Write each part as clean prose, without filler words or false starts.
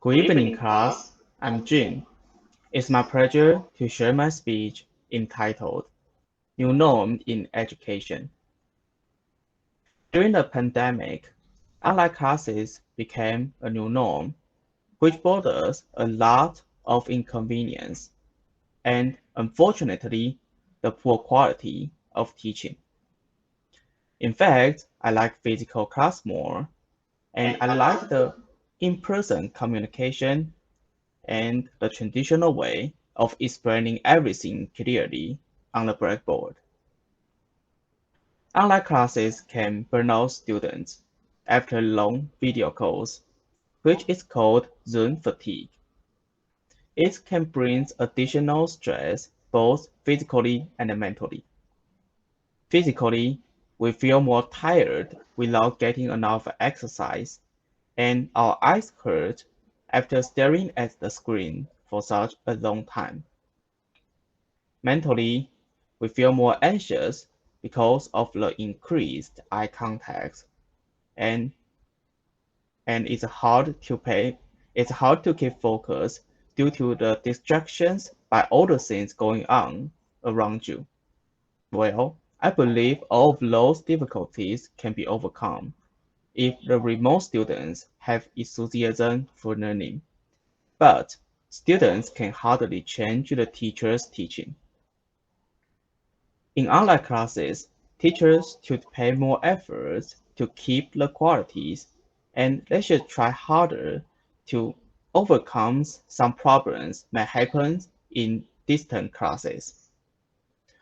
Good evening, class. I'm Jin. It's my pleasure to share my speech entitled New Norm in Education. During the pandemic, online classes became a new norm, which brought us a lot of inconvenience and, unfortunately, the poor quality of teaching. In fact, I like physical class more, and I like the in-person communication and the traditional way of explaining everything clearly on the blackboard. Online classes can burn out students after long video calls, which is called Zoom fatigue. It can bring additional stress both physically and mentally. Physically, we feel more tired without getting enough exercise, and our eyes hurt after staring at the screen for such a long time. Mentally, we feel more anxious because of the increased eye contact, and it's hard to keep focus due to the distractions by all the things going on around you. Well, I believe all of those difficulties can be overcome if the remote students have enthusiasm for learning. But students can hardly change the teacher's teaching. In online classes, teachers should pay more effort to keep the qualities, and they should try harder to overcome some problems that happen in distant classes.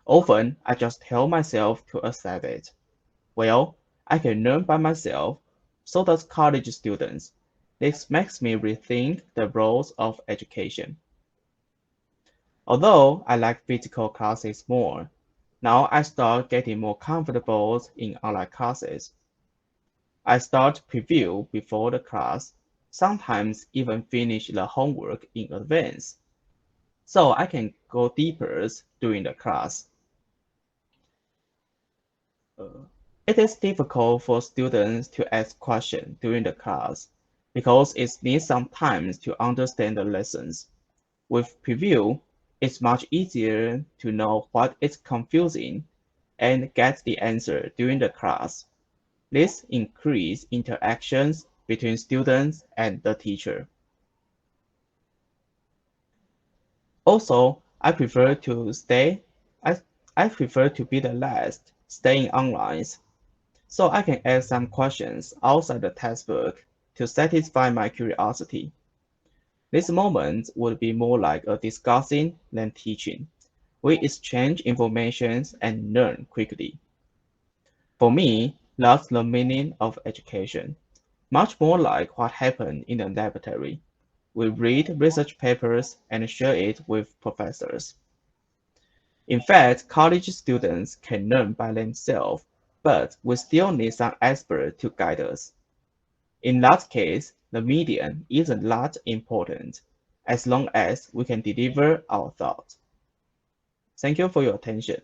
Often, I just tell myself to accept it. Well, I can learn by myself, so does college students. This makes me rethink the roles of education. Although I like physical classes more, now I start getting more comfortable in online classes. I start preview before the class, sometimes even finish the homework in advance, so I can go deeper during the class. It is difficult for students to ask questions during the class because it needs some time to understand the lessons. With preview, it's much easier to know what is confusing and get the answer during the class. This increases interactions between students and the teacher. Also, I prefer to be the last staying online, so I can ask some questions outside the textbook to satisfy my curiosity. This moment would be more like a discussing than teaching. We exchange information and learn quickly. For me, that's the meaning of education, much more like what happened in the laboratory. We read research papers and share it with professors. In fact, college students can learn by themselves, but we still need some expert to guide us. In that case, the medium isn't that important, as long as we can deliver our thoughts. Thank you for your attention.